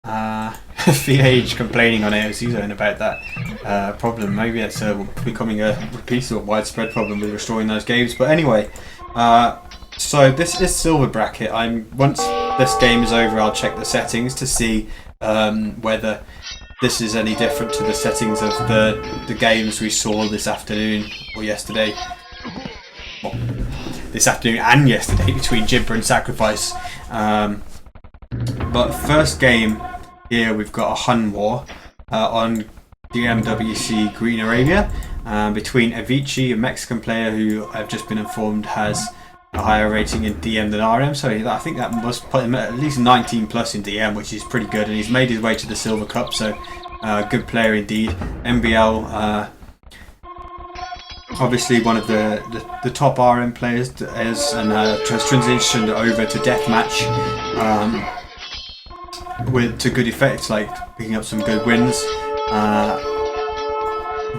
VH complaining on AOC Zone about that problem. Maybe it's becoming a repeatable, widespread problem with restoring those games. But anyway, so this is silver bracket. Once this game is over, I'll check the settings to see whether this is any different to the settings of the games we saw this afternoon or yesterday. Well, this afternoon and yesterday between Jibber and Sacrifice. But first game here, we've got a Hun War on DMWC Green Arabia between Avicci, a Mexican player who I've just been informed has a higher rating in DM than RM, so I think that must put him at least 19 plus in DM, which is pretty good, and he's made his way to the Silver Cup, so good player indeed. MbL, obviously one of the top RM players, has transitioned over to deathmatch to good effect, like picking up some good wins,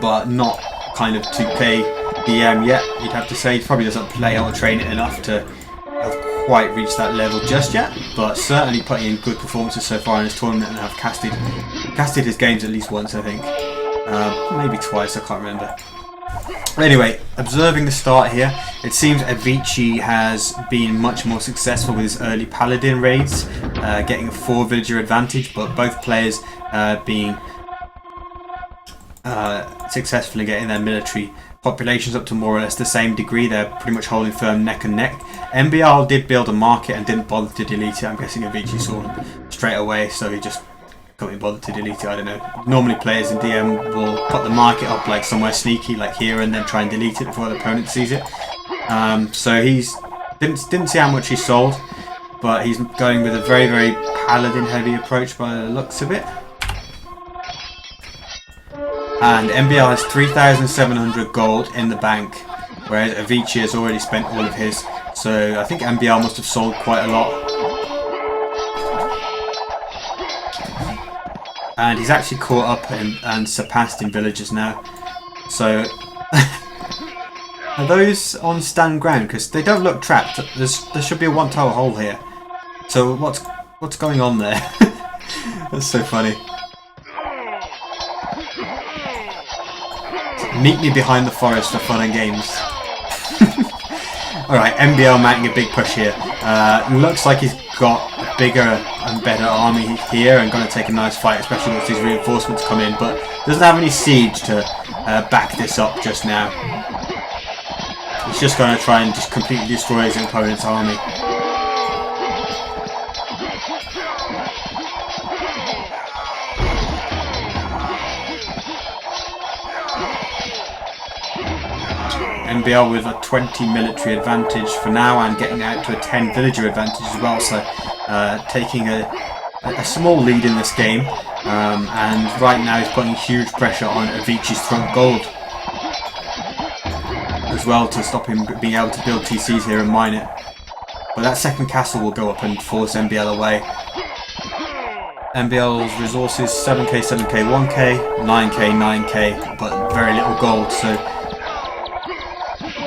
but not kind of 2K DM yet, you'd have to say. He probably doesn't play or train it enough to have quite reached that level just yet, but certainly putting in good performances so far in this tournament and have casted his games at least once, I think. Maybe twice, I can't remember. Anyway, observing the start here, it seems Avicii has been much more successful with his early Paladin raids, getting a 4 villager advantage, but both players being successful in getting their military populations up to more or less the same degree. They're pretty much holding firm neck and neck. MbL did build a market and didn't bother to delete it. I'm guessing Avicii saw him straight away, so he just couldn't be bothered to delete it. I don't know. Normally players in DM will put the market up like somewhere sneaky, like here, and then try and delete it before the opponent sees it. So he's didn't see how much he sold, but he's going with a very, very paladin heavy approach by the looks of it. And MbL has 3,700 gold in the bank, whereas Avicii has already spent all of his. So I think MbL must have sold quite a lot. And he's actually caught up and surpassed in villagers now. So are those on stand ground? Because they don't look trapped. There should be a 1 tower hole here. So what's going on there? That's so funny. Meet me behind the forest for fun and games. Alright, MbL mounting a big push here. Looks like he's got a bigger and better army here and going to take a nice fight, especially once these reinforcements come in, but doesn't have any siege to back this up just now. He's just going to try and just completely destroy his opponent's army. MbL with a 20 military advantage for now and getting out to a 10 villager advantage as well, so taking a small lead in this game, and right now he's putting huge pressure on Avicii's front gold as well to stop him being able to build TCs here and mine it. But that second castle will go up and force MbL away. MbL's resources 7k, 7k, 1k, 9k, 9k, but very little gold, so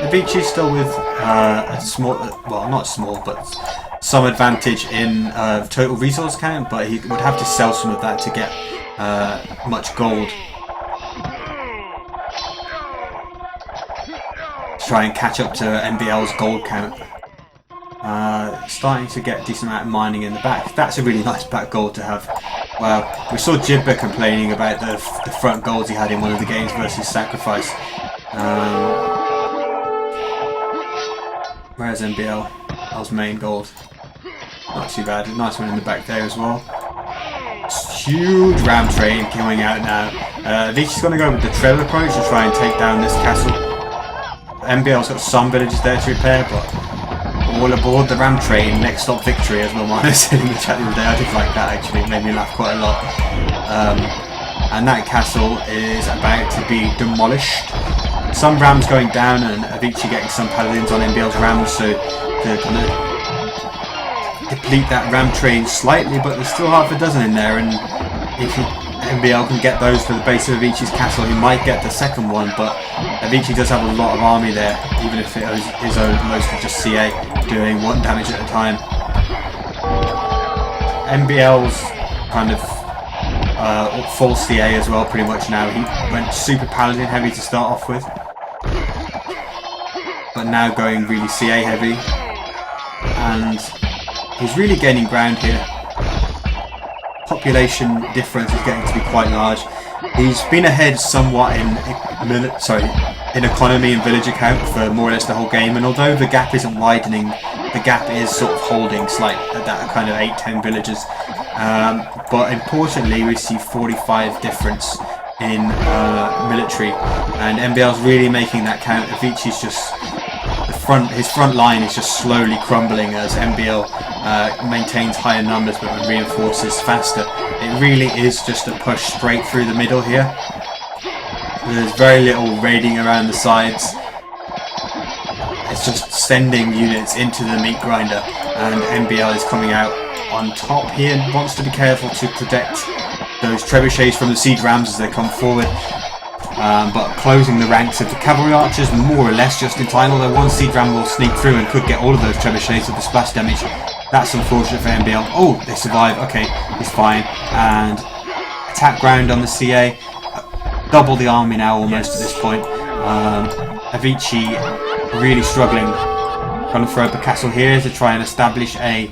Avicii's still with a small, well not small, but some advantage in total resource count, but he would have to sell some of that to get much gold to try and catch up to MbL's gold count. Starting to get a decent amount of mining in the back. That's a really nice back gold to have. Wow, we saw Jibber complaining about the front golds he had in one of the games versus Sacrifice. Where's MbL? That was main gold. Not too bad. Nice one in the back there as well. Huge ram train coming out now. Avicii's going to go with the trail approach to try and take down this castle. MbL's got some villages there to repair, but all aboard the ram train, next stop victory, as Normano said in the chat the other day. I did like that actually, it made me laugh quite a lot. And that castle is about to be demolished. Some rams going down and Avicii getting some paladins on MbL's rams, so they're going to deplete that ram train slightly, but there's still half a dozen in there, and if MbL can get those for the base of Avicii's castle, he might get the second one, but Avicii does have a lot of army there, even if it is mostly just CA, doing 1 damage at a time. MbL's kind of full CA as well, pretty much now. He went super paladin heavy to start off with, but now going really CA heavy, and he's really gaining ground here. Population difference is getting to be quite large. He's been ahead somewhat in economy and villager count for more or less the whole game, and although the gap isn't widening, the gap is sort of holding slight at that kind of 8-10 villagers. But importantly, we see 45 difference in military, and MbL's really making that count. Avicii's just his front line is just slowly crumbling as MbL maintains higher numbers but reinforces faster. It really is just a push straight through the middle here. There's very little raiding around the sides. It's just sending units into the meat grinder, and MbL is coming out on top here and wants to be careful to protect those trebuchets from the siege rams as they come forward. But closing the ranks of the cavalry archers more or less just in time, although one siege ram will sneak through and could get all of those trebuchets with the splash damage. That's unfortunate for MbL. Oh, they survive. Okay, he's fine. And attack ground on the CA. Double the army now almost at this point. Avicii really struggling. Trying to throw up a castle here to try and establish a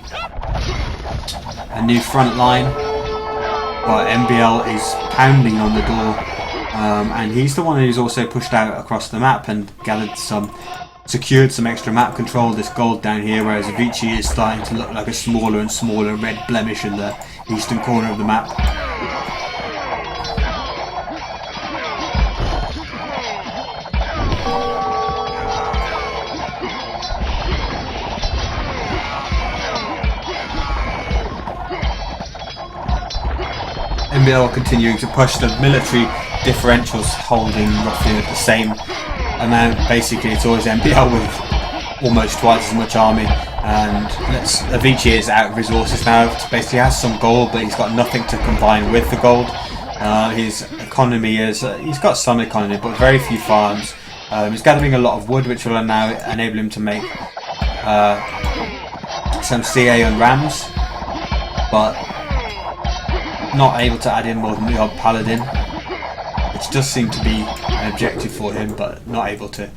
new front line. But MbL is pounding on the door. And he's the one who's also pushed out across the map and secured some extra map control, this gold down here, whereas Avicii is starting to look like a smaller and smaller red blemish in the eastern corner of the map. MbL continuing to push, the military differentials holding roughly at the same amount. Basically it's always MbL with almost twice as much army, and Avicii is out of resources now. Basically has some gold, but he's got nothing to combine with the gold. His economy is, he's got some economy but very few farms. He's gathering a lot of wood, which will now enable him to make some CA on rams, but not able to add in more than the odd paladin, which does seem to be an objective for him, but not able to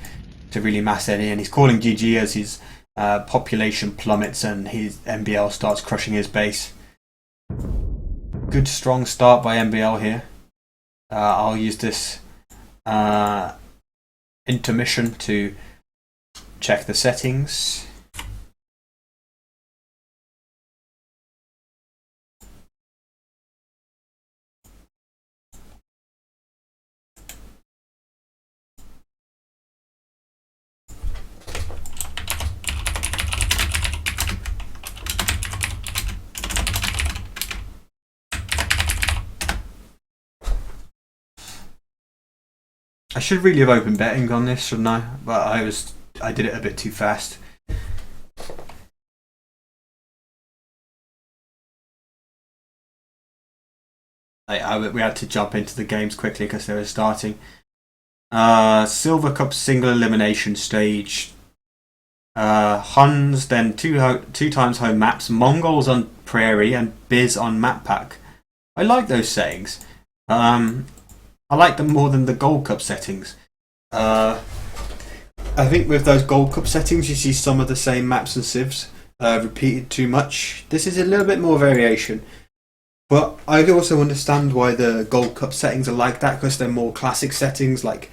really mass any. And he's calling GG as his population plummets and his MbL starts crushing his base. Good strong start by MbL here. I'll use this intermission to check the settings. I should really have opened betting on this, shouldn't I? But I did it a bit too fast. We had to jump into the games quickly because they were starting. Silver Cup single elimination stage. Huns, then two times home maps. Mongols on prairie and Biz on map pack. I like those settings. I like them more than the Gold Cup settings. I think with those Gold Cup settings you see some of the same maps and civs repeated too much. This is a little bit more variation. But I also understand why the Gold Cup settings are like that, because they're more classic settings like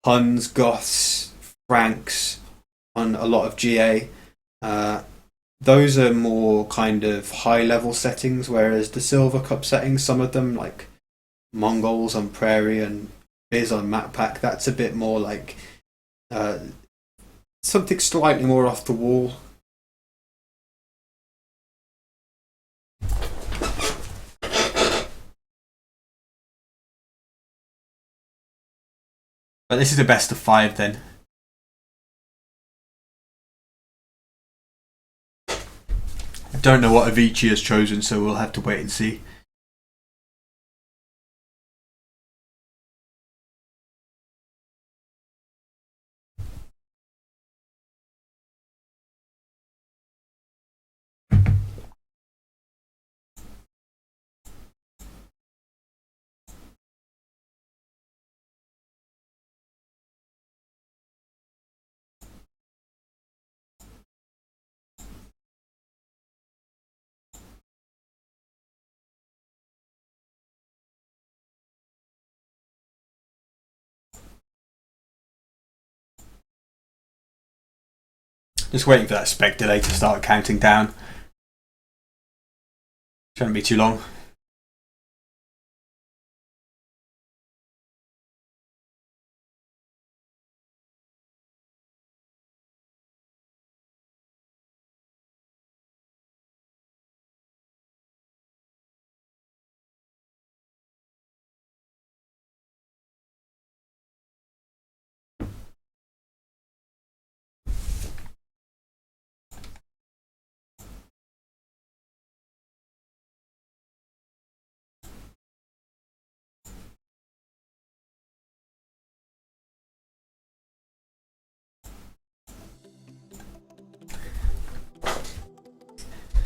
Huns, Goths, Franks on a lot of GA. Those are more kind of high level settings, whereas the Silver Cup settings, some of them like Mongols on prairie and Biz on map pack, that's a bit more like something slightly more off the wall. But this is a best of 5 then. I don't know what Avicii has chosen, so we'll have to wait and see. Just waiting for that spec delay to start counting down. Shouldn't be too long.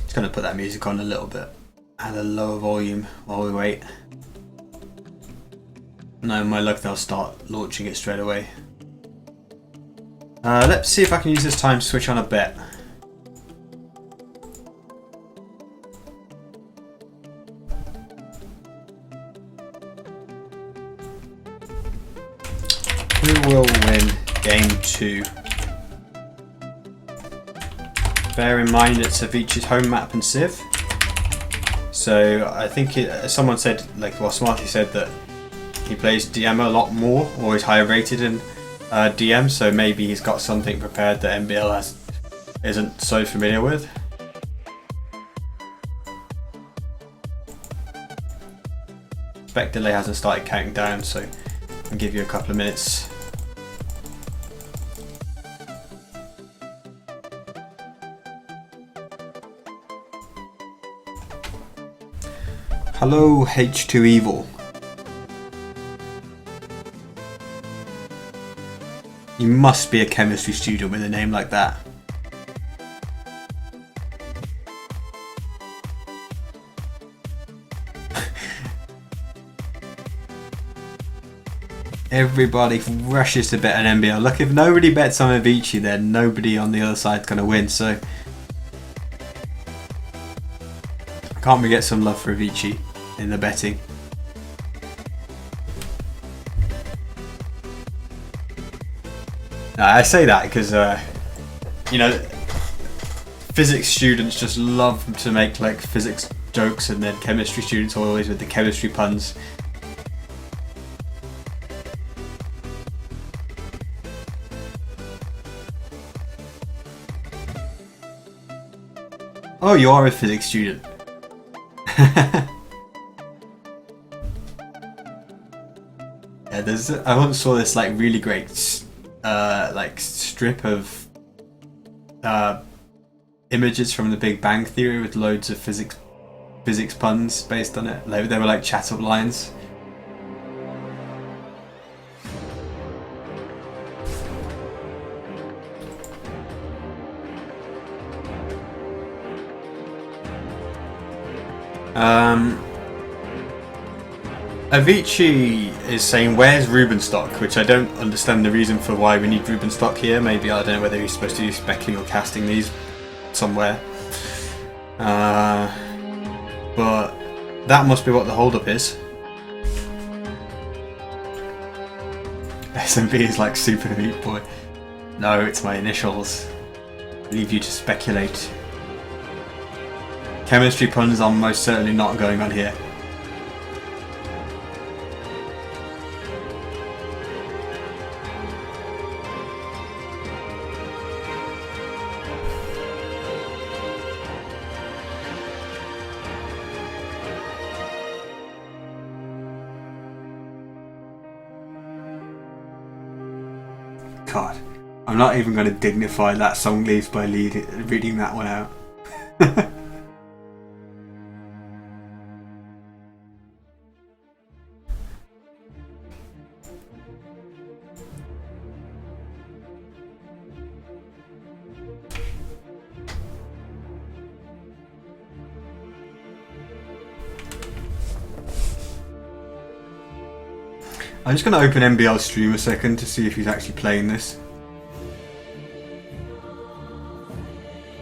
Just gonna put that music on a little bit at a lower volume while we wait. No, my luck, they'll start launching it straight away. Let's see if I can use this time to switch on a bet. Who will win game 2? Bear in mind it's Avicii's home map and Civ. So I think someone said, like, well, Smarty said that he plays DM a lot more, or is higher rated in DM, so maybe he's got something prepared that MbL isn't so familiar with. Spec delay hasn't started counting down, so I'll give you a couple of minutes. Hello, H2 Evil. You must be a chemistry student with a name like that. Everybody rushes to bet on MbL. Look, if nobody bets on Avicii, then nobody on the other side's going to win, so... Can't we get some love for Avicii in the betting? I say that because, you know, physics students just love to make like physics jokes, and then chemistry students are always with the chemistry puns. Oh, you are a physics student. Yeah, I once saw this like really great like strip of images from the Big Bang Theory with loads of physics puns based on it. They were like chat up lines. Avicii is saying, where's Rubenstock? Which I don't understand the reason for why we need Rubenstock here. Maybe, I don't know whether he's supposed to be speccing or casting these somewhere. But that must be what the holdup is. SMB is like Super Meat Boy. No, it's my initials. Leave you to speculate. Chemistry puns are most certainly not going on here. God, I'm not even going to dignify that song leaves by reading that one out. I'm just going to open MbL stream a second to see if he's actually playing this.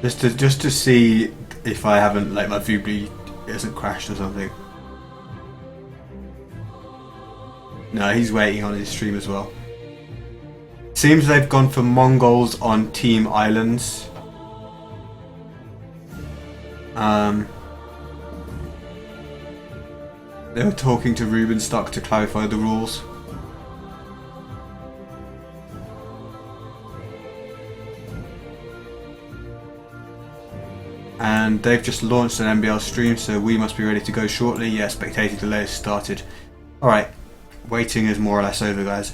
Just to see if I haven't, like, my Vubli hasn't crashed or something. No, he's waiting on his stream as well. Seems they've gone for Mongols on Team Islands. They were talking to Rubenstock to clarify the rules. And they've just launched an MbL stream, so we must be ready to go shortly. Yeah, spectator delay has started. Alright, waiting is more or less over, guys.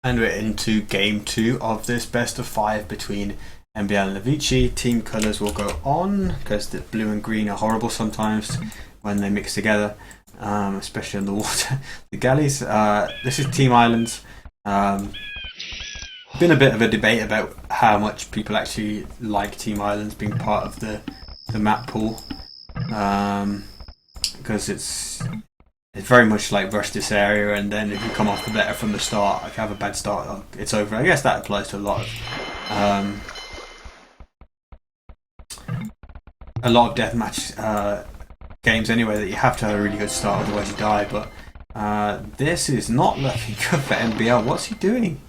And we're into game 2 of this best of 5 between MbL and Avicci. Team colours will go on because the blue and green are horrible sometimes when they mix together, especially on the water. The galleys, this is Team Islands. Been a bit of a debate about how much people actually like Team Islands being part of the map pool, because it's very much like rush this area, and then if you come off the better from the start, if you have a bad start, it's over. I guess that applies to a lot of deathmatch games anyway, that you have to have a really good start, otherwise you die. But this is not looking good for MbL. What's he doing?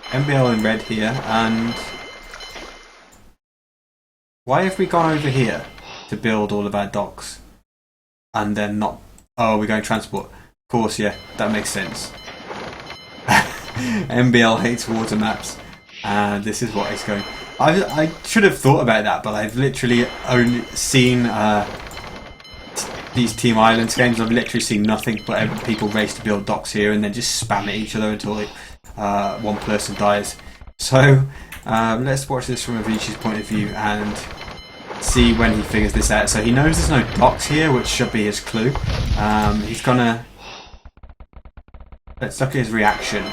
MbL in red here, and why have we gone over here to build all of our docks and then not... Oh, we're going transport. Of course, yeah, that makes sense. MbL hates water maps, and this is what it's going... I should have thought about that, but I've literally only seen these Team Islands games. I've literally seen nothing but people race to build docks here and then just spam at each other until one person dies. So let's watch this from Avicii's point of view and see when he figures this out. So he knows there's no docks here, which should be his clue. He's gonna... Let's look at his reaction.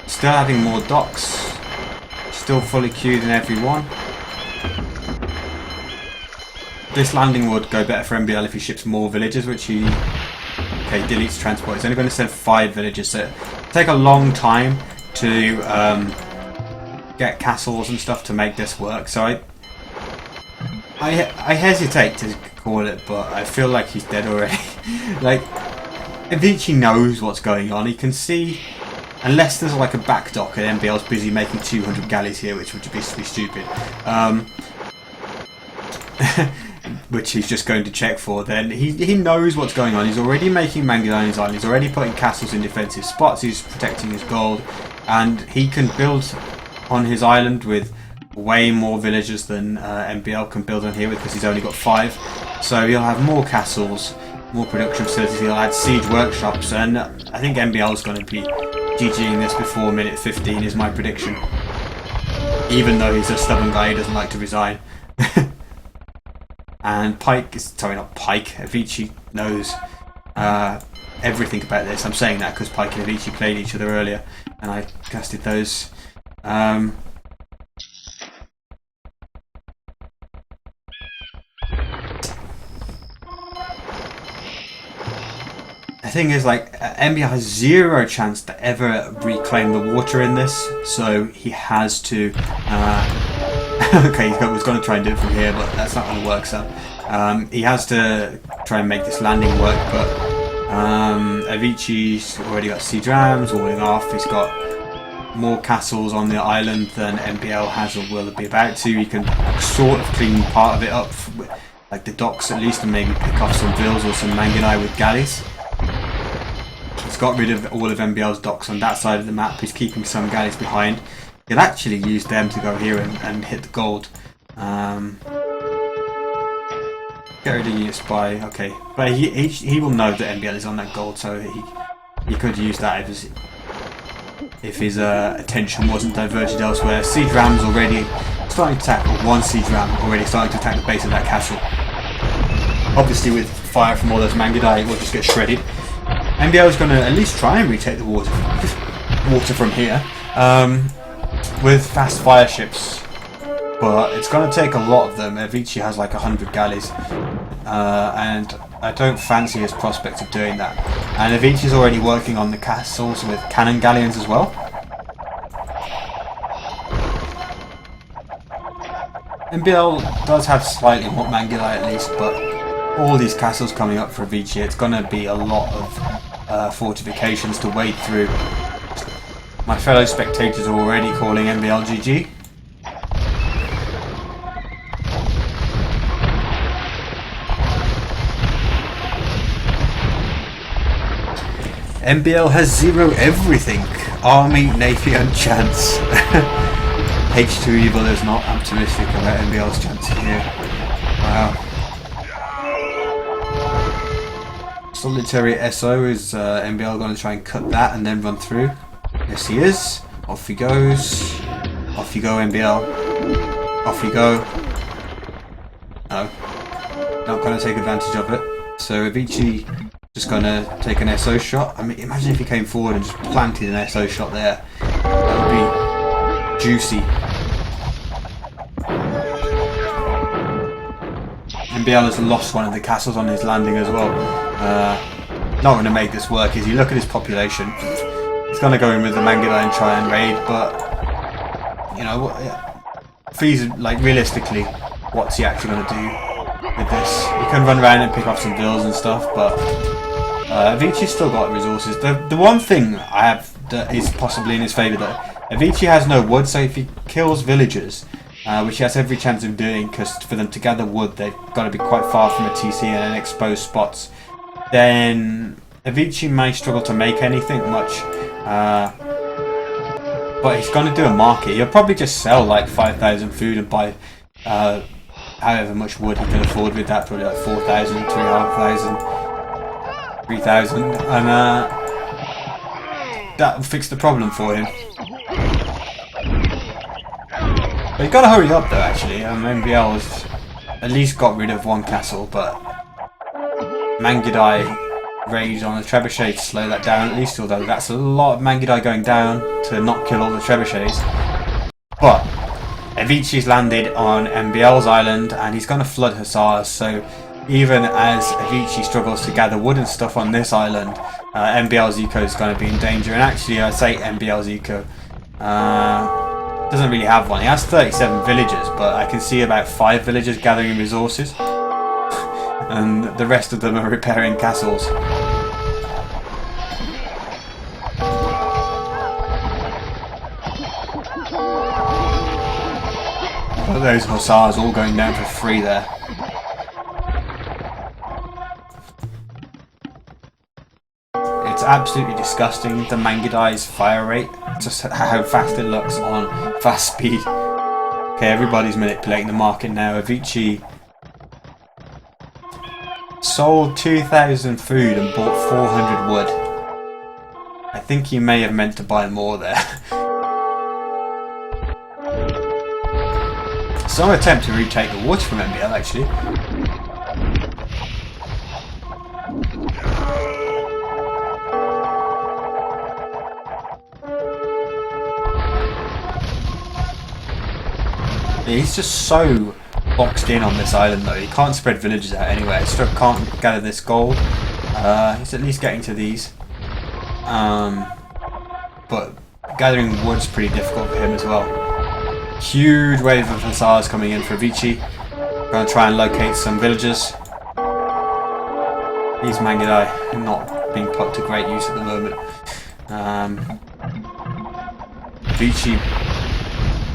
Still adding more docks. Still fully queued in every one. This landing would go better for MbL if he ships more villagers, which he... Okay, deletes transport. He's only going to send 5 villagers, so it'll take a long time to get castles and stuff to make this work. So I hesitate to call it, but I feel like he's dead already. Like, Avicii knows what's going on. He can see, unless there's like a back dock and MbL's busy making 200 galleys here, which would be stupid, which he's just going to check for, then he knows what's going on. He's already making Mangudai on his island. He's already putting castles in defensive spots. He's protecting his gold, and he can build on his island with way more villagers than MbL can build on here with, because he's only got 5. So he'll have more castles, more production facilities. He'll add siege workshops, and I think MbL is going to be GGing this before minute 15 is my prediction. Even though he's a stubborn guy, he doesn't like to resign. And Avicii knows everything about this. I'm saying that because Pike and Avicii played each other earlier, and I casted those. The thing is, like, MbL has 0 chance to ever reclaim the water in this, so he has to... okay, he was going to try and do it from here, but that's not going to work, so... he has to try and make this landing work, but... Avicii's already got siege rams walling off. He's got more castles on the island than MbL has or will be about to. He can sort of clean part of it up, like the docks at least, and maybe pick off some vills or some Mangudai with galleys. He's got rid of all of MbL's docks on that side of the map. He's keeping some galleys behind. He'll actually use them to go here and hit the gold. Get rid of your spy, okay. But he will know that MbL is on that gold, so he could use that if his attention wasn't diverted elsewhere. Siege ram's already starting to attack, or 1 siege ram already starting to attack the base of that castle. Obviously with fire from all those Mangudai, it will just get shredded. MbL is going to at least try and retake the water from here with fast fire ships, but it's going to take a lot of them. Avicii has like 100 galleys, and I don't fancy his prospect of doing that. And Avicii's already working on the castles with cannon galleons as well. MbL does have slightly more Mangudai at least, but all these castles coming up for Avicii, it's going to be a lot of fortifications to wade through. My fellow spectators are already calling MbL GG. MbL has 0 everything. Army, Navy and chance. H2 Evil is not optimistic about MbL's chances here. Wow. Solitary SO is MbL going to try and cut that and then run through. Yes he is. Off he goes. Off you go MbL. Off you go. No. Not going to take advantage of it. So Avicii just going to take an SO shot. I mean, imagine if he came forward and just planted an SO shot there. That would be juicy. MbL has lost one of the castles on his landing as well. Not going to make this work. As you look at his population, he's going to go in with the Mangudai and try and raid, but you know, like realistically, what's he actually going to do with this? He can run around and pick off some vills and stuff, but Avicii's still got resources. The one thing I have that is possibly in his favour though, Avicii has no wood, so if he kills villagers, which he has every chance of doing, because for them to gather wood they've got to be quite far from a TC and exposed spots, then Avicii may struggle to make anything much. But he's going to do a market. He'll probably just sell like 5,000 food and buy however much wood he can afford with that, probably like 4,000, 3,500, 3,000, and that will fix the problem for him. But you've got to hurry up though actually. MbL has at least got rid of one castle, but Mangudai raid on the trebuchet to slow that down at least, although that's a lot of Mangudai going down to not kill all the trebuchets. But Avicii's landed on MbL's island and he's going to flood hussars, so even as Avicii struggles to gather wood and stuff on this island, MbL's eco is going to be in danger. And actually I say MbL's eco doesn't really have one. He has 37 villagers, but I can see about 5 villagers gathering resources and the rest of them are repairing castles. Well, those hussars all going down for free there. It's absolutely disgusting, the Mangudai's fire rate, just how fast it looks on fast speed. Okay, everybody's manipulating the market now. Avicii sold 2,000 food and bought 400 wood. I think he may have meant to buy more there. Some attempt to retake the woods from MbL actually. He's just so boxed in on this island though, he can't spread villages out anywhere, he still can't gather this gold. He's at least getting to these. But gathering wood's pretty difficult for him as well. Huge wave of hussars coming in for Avicii. Gonna try and locate some villagers. These Mangudai not being put to great use at the moment. Avicii,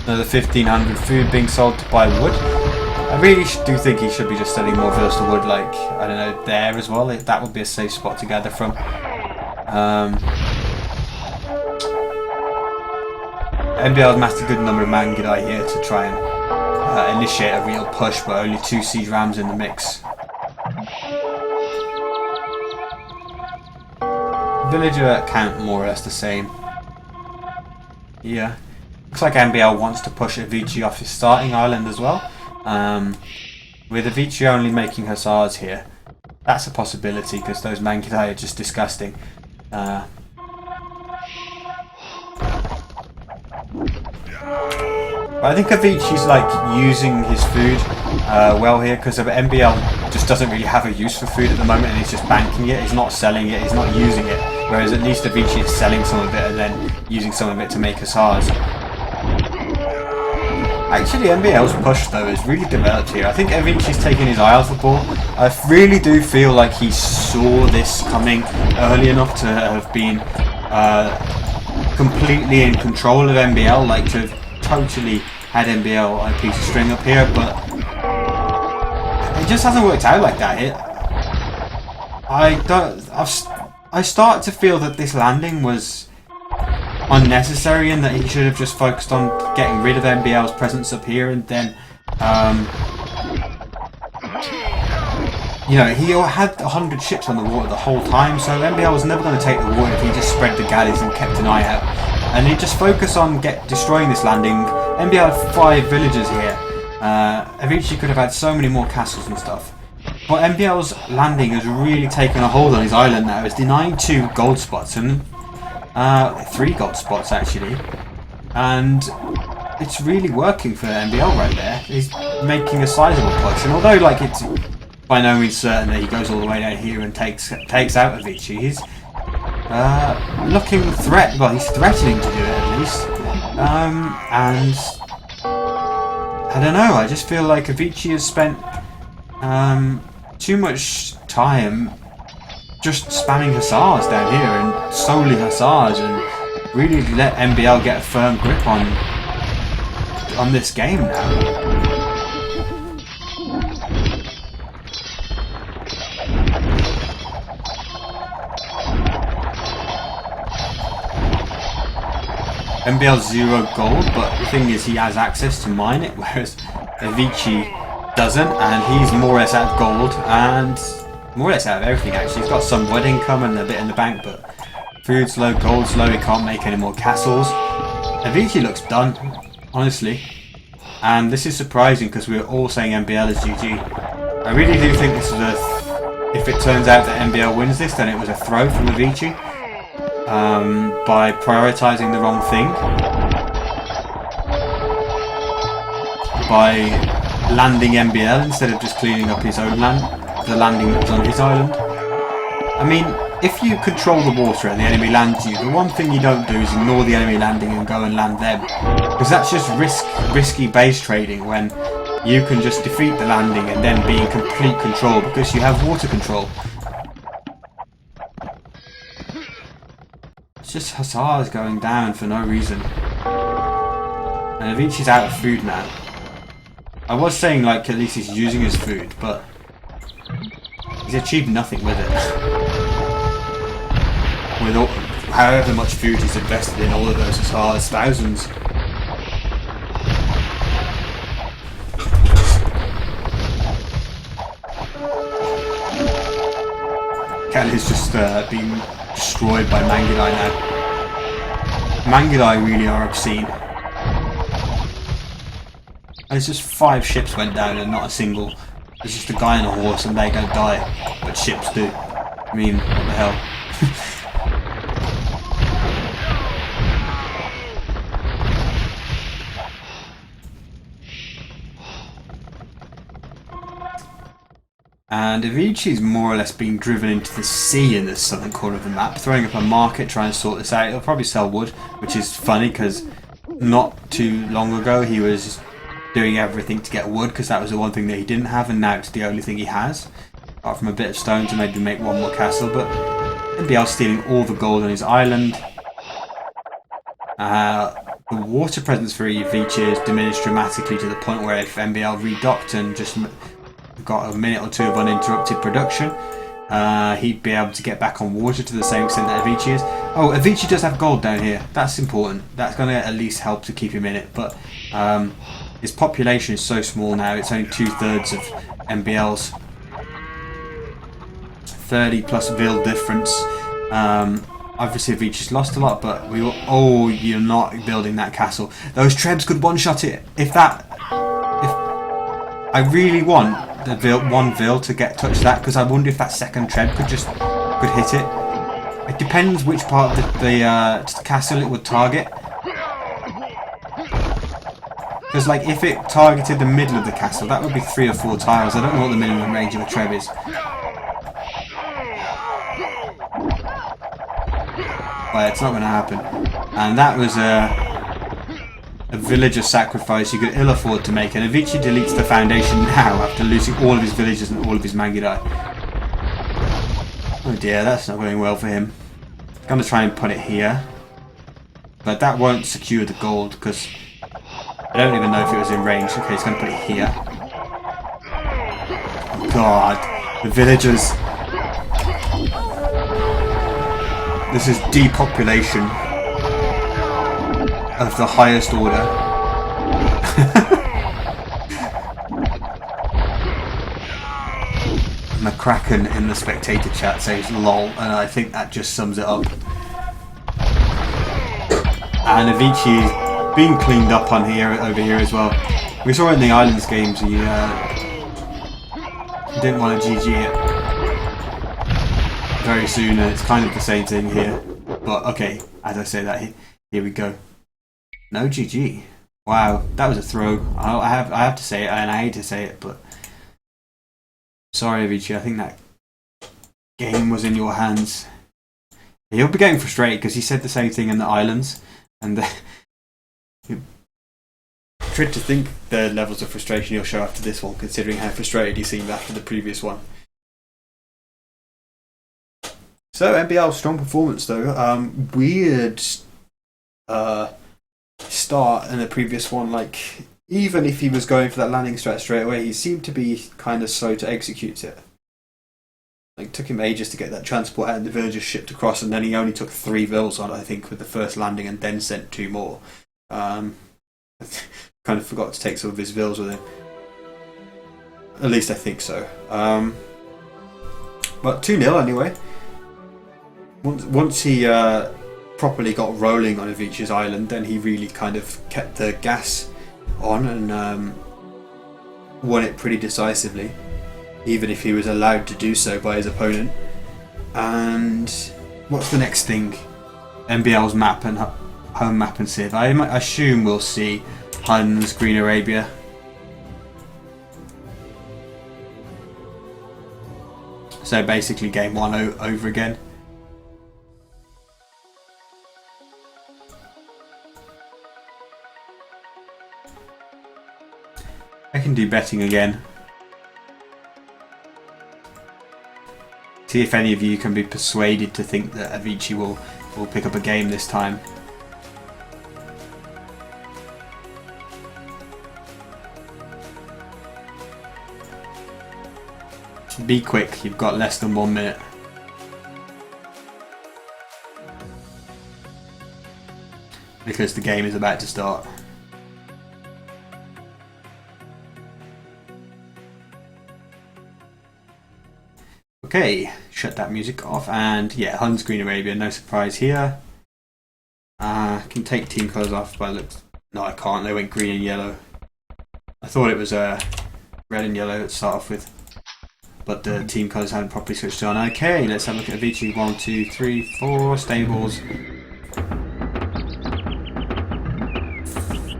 another 1,500 food being sold to buy wood. I really do think he should be just selling more villas to wood, like, I don't know, there as well. That would be a safe spot to gather from. MbL amassed a good number of Mangudai here to try and initiate a real push, but only 2 siege rams in the mix. Villager count more or less the same. Yeah. Looks like MbL wants to push Avicii off his starting island as well. With Avicii only making hussars here, that's a possibility because those Mangudai are just disgusting. But I think Avicii's like using his food well here, because MbL just doesn't really have a use for food at the moment, and he's just banking it. He's not selling it, he's not using it. Whereas at least Avicii is selling some of it and then using some of it to make hussars. Actually, MbL's push though is really developed here. I think Avicii's taking his eye off the ball. I really do feel like he saw this coming early enough to have been completely in control of MbL, like to have totally had MbL on a piece of string up here, but it just hasn't worked out like that. I start to feel that this landing was unnecessary and that he should have just focused on getting rid of MbL's presence up here, and then you know, he had 100 ships on the water the whole time, so MbL was never going to take the water if he just spread the galleys and kept an eye out. And he just focused on destroying this landing. MbL had 5 villagers here. Avicii could have had so many more castles and stuff. But MbL's landing has really taken a hold on his island now. It's denying 2 gold spots and 3 gold spots actually. And it's really working for MbL right there. He's making a sizable push, and although like it's by no means certain that he goes all the way down here and takes out Avicii, he's looking he's threatening to do it at least. And I don't know, I just feel like Avicii has spent too much time just spamming hussars down here and solely hussars, and really let MbL get a firm grip on this game now. MbL's 0 gold, but the thing is he has access to mine it, whereas Avicii doesn't, and he's more or less out of gold and more or less out of everything actually. He's got some wood income and a bit in the bank, but food's low, gold's low, he can't make any more castles. Avicii looks done, honestly, and this is surprising because we were all saying MbL is GG. I really do think this is if it turns out that MbL wins this, then it was a throw from Avicii. By prioritising the wrong thing, by landing MbL instead of just cleaning up his own land, the landing that was on his island. I mean, if you control the water and the enemy lands you, the one thing you don't do is ignore the enemy landing and go and land them, because that's just risky base trading when you can just defeat the landing and then be in complete control because you have water control. It's just hussars going down for no reason. And Avicii's out of food now. I was saying like at least he's using his food, but he's achieved nothing with it. With however much food he's invested in all of those hussars, thousands. Kelly's just been destroyed by Mangudai now. Mangudai really are obscene. And it's just 5 ships went down and not a single. There's just a guy on a horse and they don't die, but ships do. I mean, what the hell? And Avicii's more or less being driven into the sea in the southern corner of the map, throwing up a market, trying to sort this out. He'll probably sell wood, which is funny because not too long ago he was doing everything to get wood because that was the one thing that he didn't have, and now it's the only thing he has, apart from a bit of stone to maybe make one more castle. But MbL stealing all the gold on his island. The water presence for Avicii has diminished dramatically to the point where if MbL redocked and just got a minute or 2 of uninterrupted production, he'd be able to get back on water to the same extent that Avicii is. Oh, Avicii does have gold down here. That's important. That's going to at least help to keep him in it. But his population is so small now. It's only 2/3 of MbL's. 30 plus vil difference. Obviously Avicii's lost a lot, but we will. Oh, you're not building that castle. Those trebs could one-shot it. If I really want the one vil to touch that, because I wonder if that second treb could hit it. It depends which part of the castle it would target. Because, like, if it targeted the middle of the castle, that would be 3 or 4 tiles. I don't know what the minimum range of a treb is. But it's not going to happen. And that was a villager sacrifice you could ill afford to make. And Avicci deletes the foundation now after losing all of his villagers and all of his Magidae. Oh dear, that's not going well for him. I'm going to try and put it here. But that won't secure the gold because I don't even know if it was in range. Okay, it's going to put it here. Oh god, the villagers. This is depopulation of the highest order. McCracken in the spectator chat says lol, and I think that just sums it up. And Avicii being cleaned up on here, over here as well. We saw it in the Islands games. He didn't want to GG it very soon, and it's kind of the same thing here. But okay, as I say that, here we go. No GG. Wow, that was a throw. I have to say it, and I hate to say it, but sorry, Avicii. I think that game was in your hands. He'll be getting frustrated because he said the same thing in the Islands, and tried to think the levels of frustration he'll show after this one, considering how frustrated he seemed after the previous one. So MbL, strong performance though. Weird start in the previous one. Like, even if he was going for that landing strat straight away, he seemed to be kind of slow to execute it. Like, it took him ages to get that transport out and the villagers shipped across, and then he only took 3 vills on, I think, with the first landing, and then sent 2 more. Kind of forgot to take some of his vills with him. At least I think so. But 2-0 anyway. Once he properly got rolling on Avicii's island, then he really kind of kept the gas on and won it pretty decisively, even if he was allowed to do so by his opponent. And what's the next thing? MbL's map and home map and Civ. I assume we'll see Huns, Green Arabia. So basically game 1 over again. I can do betting again. See if any of you can be persuaded to think that Avicii will pick up a game this time. Be quick, you've got less than 1 minute. Because the game is about to start. Okay, shut that music off, and yeah, Huns, Green Arabia, no surprise here. Can take team colours off by looks. No, I can't. They went green and yellow. I thought it was red and yellow to start off with, but the team colours hadn't properly switched on. Okay, let's have a look at Avicii. 1, 2, 3, 4 stables,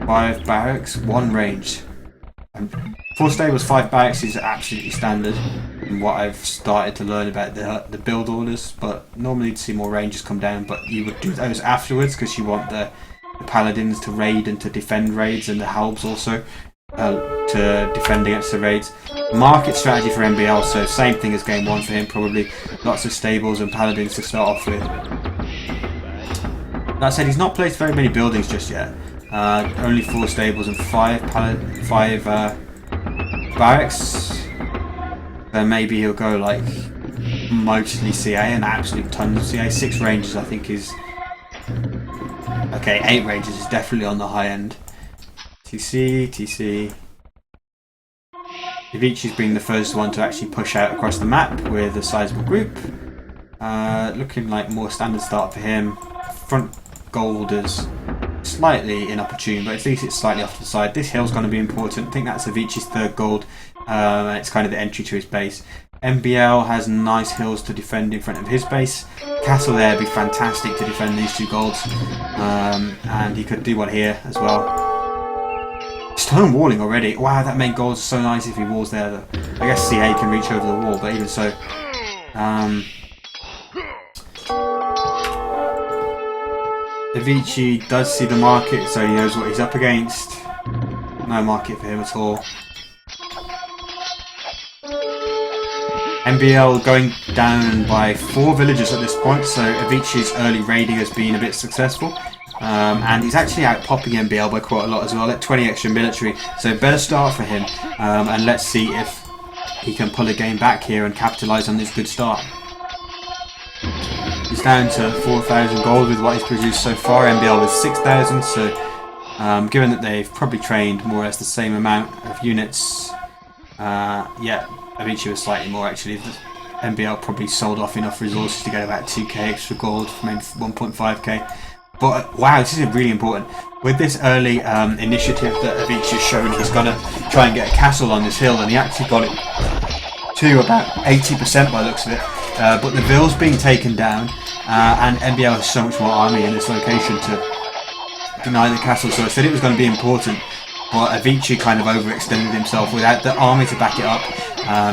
5 barracks, 1 range. 4 stables, 5 barracks is absolutely standard in what I've started to learn about the build orders, but normally you'd see more ranges come down, but you would do those afterwards because you want the paladins to raid and to defend raids, and the halbs also to defend against the raids. Market strategy for MbL, so same thing as game 1 for him probably. Lots of stables and paladins to start off with. That said, he's not placed very many buildings just yet. Only 4 stables and 5 barracks. Then maybe he'll go like mostly CA and absolute tons of CA. 6 ranges I think is okay. 8 ranges is definitely on the high end. TC. Avicii's been the first one to actually push out across the map with a sizable group. Looking like more standard start for him. Front gold is slightly inopportune, but at least it's slightly off to the side. This hill's going to be important. I think that's Avicii's 3rd gold. It's kind of the entry to his base. MbL has nice hills to defend in front of his base. Castle there would be fantastic to defend these 2 golds. And he could do one here as well. stone walling already. Wow, that main goal is so nice if he walls there though. I guess CA can reach over the wall, but even so. Avicci does see the market, so he knows what he's up against. No market for him at all. MbL going down by 4 villagers at this point, so Avicii's early raiding has been a bit successful. And he's actually out popping MbL by quite a lot as well, at 20 extra military, so better start for him. And let's see if he can pull a game back here and capitalise on this good start. He's down to 4,000 gold with what he's produced so far. MbL with 6,000, so given that they've probably trained more or less the same amount of units, yeah, Avicii was slightly more actually. MbL probably sold off enough resources to get about 2k extra gold, maybe 1.5k. But wow, this is really important. With this early initiative that Avicii has shown, he's going to try and get a castle on this hill, and he actually got it to about 80% by the looks of it. But the Ville's being taken down, and MbL has so much more army in this location to deny the castle, so I said it was going to be important. But Avicii kind of overextended himself without the army to back it up.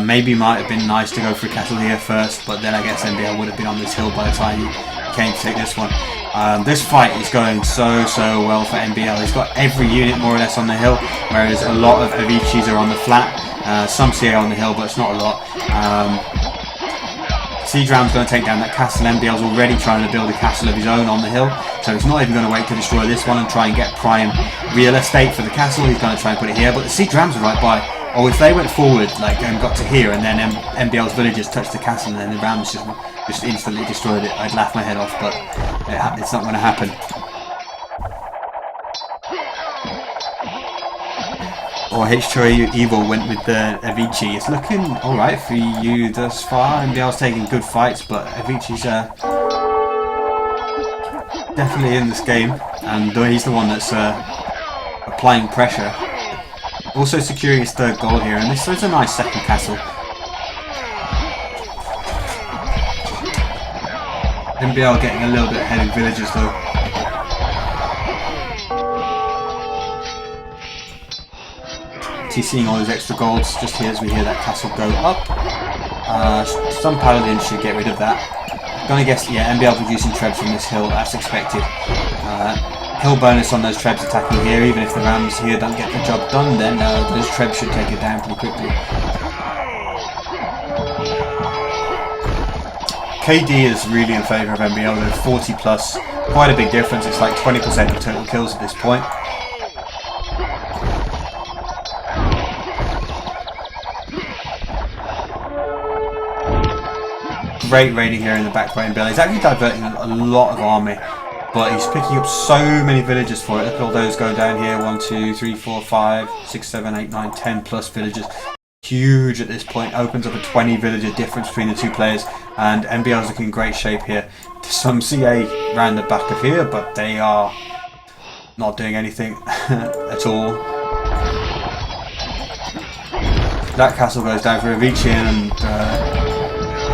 Maybe it might have been nice to go for a castle here first, but then I guess MbL would have been on this hill by the time he came to take this one. This fight is going so well for MbL. He's got every unit more or less on the hill, whereas a lot of Avicii's are on the flat. Some CA on the hill, but it's not a lot. Siege Ram's going to take down that castle. MbL's already trying to build a castle of his own on the hill, so he's not even going to wait to destroy this one and try and get prime real estate for the castle. He's going to try and put it here, but the Siege Rams are right by. Or if they went forward, like, and got to here, and then MbL's villagers touched the castle, and then the Rams just instantly destroyed it, I'd laugh my head off, but it's not going to happen. Or H2 Evil went with the Avicii. It's looking alright for you thus far. MbL's taking good fights, but Avicii's definitely in this game, and he's the one that's applying pressure. Also securing his third goal here, and this is a nice second castle. MbL getting a little bit ahead in villagers though. He's seeing all those extra golds just here as we hear that castle go up. Some paladins should get rid of that. Gonna guess, yeah, MbL producing trebs from this hill, that's expected. Hill bonus on those trebs attacking here, even if the Rams here don't get the job done, then those trebs should take it down pretty quickly. KD is really in favour of MbL, they're 40 plus, quite a big difference, it's like 20% of total kills at this point. Great raiding here in the back by MbL. He's actually diverting a lot of army, but he's picking up so many villagers for it. Look at all those going down here. 1, 2, 3, 4, 5, 6, 7, 8, 9, 10 plus villagers. Huge at this point. Opens up a 20 villager difference between the two players, and MbL's looking in great shape here. Some CA around the back of here, but they are not doing anything at all. That castle goes down for Avicii, and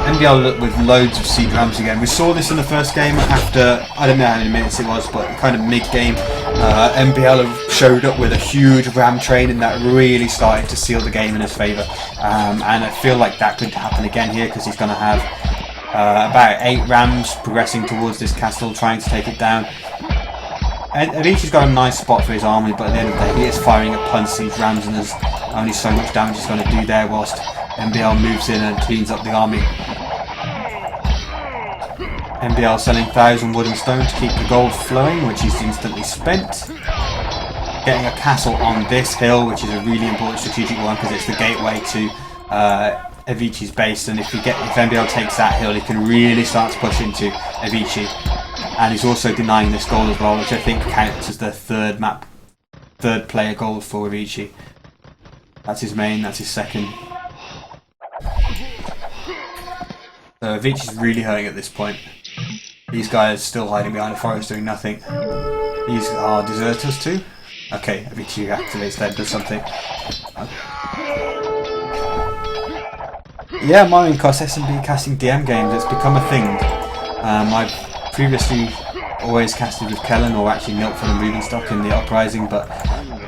MbL with loads of Siege Rams again. We saw this in the first game after, I don't know how many minutes it was, but kind of mid-game. MbL have showed up with a huge Ram train, and that really started to seal the game in his favour. And I feel like that could happen again here, because he's going to have about 8 Rams progressing towards this castle, trying to take it down. And Avicii's got a nice spot for his army, but at the end of the day he is firing upon Siege Rams, and there's only so much damage he's going to do there whilst MbL moves in and cleans up the army. MbL selling 1,000 wood and stone to keep the gold flowing, which is instantly spent. Getting a castle on this hill, which is a really important strategic one because it's the gateway to Avicii's base, and if MbL takes that hill, he can really start to push into Avicii. And he's also denying this goal as well, which I think counts as the third player goal for Avicii. That's his main, that's his second. So Avicii's really hurting at this point. These guys still hiding behind the forest doing nothing. These are deserters too. Okay, Avicii activates that, does something. Yeah, Mario Cost SMB casting DM games, it's become a thing. I've previously always casted with Kellen, or actually Milk for the Moving Stock in the Uprising, but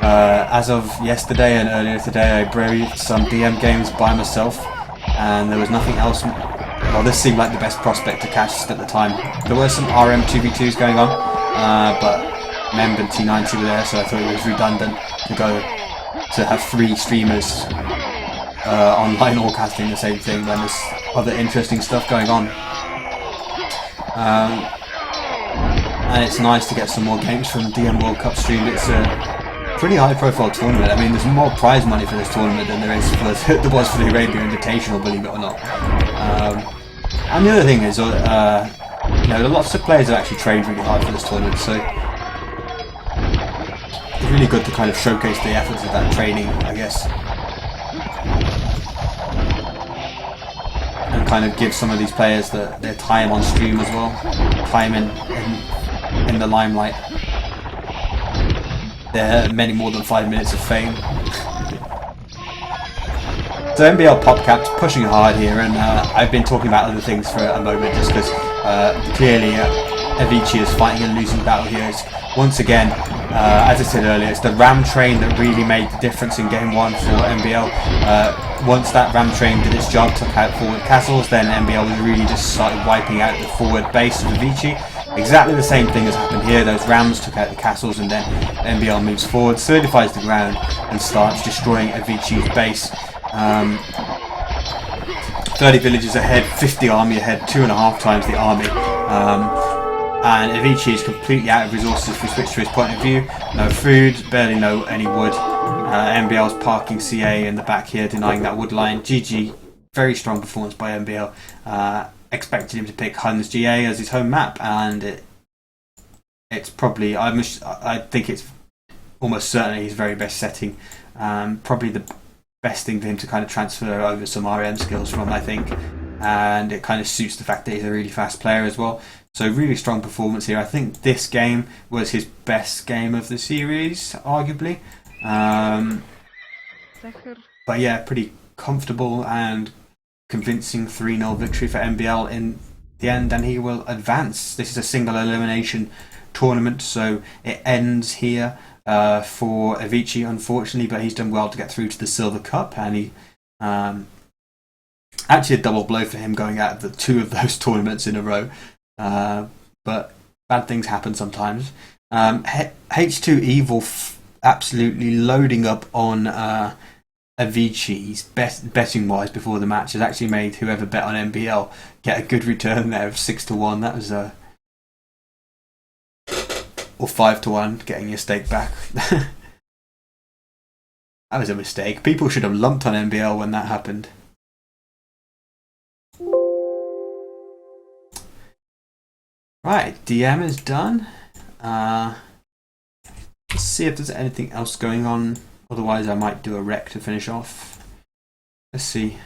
As of yesterday and earlier today, I braved some DM games by myself, and there was nothing else. Well, this seemed like the best prospect to catch just at the time. There were some RM 2v2s going on, but Memb and T90 were there, so I thought it was redundant to have 3 streamers online all casting the same thing when there's other interesting stuff going on. And it's nice to get some more games from DM World Cup streamed. It's a pretty high profile tournament. I mean, there's more prize money for this tournament than there is for there was for the Arabia Invitational, believe it or not. And the other thing is, lots of players have actually trained really hard for this tournament, so it's really good to kind of showcase the efforts of that training, I guess, and kind of give some of these players their time on stream as well, time in the limelight. They're many more than 5 minutes of fame. So MbL PopCap's pushing hard here, and I've been talking about other things for a moment just because clearly Avicci is fighting a losing battle here. It's, once again, as I said earlier, it's the ram train that really made the difference in game 1 for MbL. Once that ram train did its job, took out forward castles, then MbL really just started wiping out the forward base of Avicci. Exactly the same thing has happened here. Those rams took out the castles, and then MbL moves forward, solidifies the ground, and starts destroying Avicii's base. 30 villages ahead, 50 army ahead, 2.5 times the army. And Avicii is completely out of resources if we switch to his point of view. No food, barely any wood. MbL's parking CA in the back here, denying that wood line. GG, very strong performance by MbL. Expected him to pick Hun's GA as his home map, and it's probably, I think it's almost certainly his very best setting. Probably the best thing for him to kind of transfer over some RM skills from, I think, and it kind of suits the fact that he's a really fast player as well. So really strong performance here. I think this game was his best game of the series, arguably. But yeah, pretty comfortable and convincing 3-0 victory for MbL in the end, and he will advance. This is a single elimination tournament, so it ends here for Avicii, unfortunately, but he's done well to get through to the Silver Cup, and he actually a double blow for him going out of the 2 of those tournaments in a row, but bad things happen sometimes. H2 Evil absolutely loading up on Avicii's betting wise before the match has actually made whoever bet on MbL get a good return there of 6-1. That was or 5-1, getting your stake back. That was a mistake. People should have lumped on MbL when that happened. Right, DM is done. Let's see if there's anything else going on. Otherwise, I might do a rec to finish off. Let's see.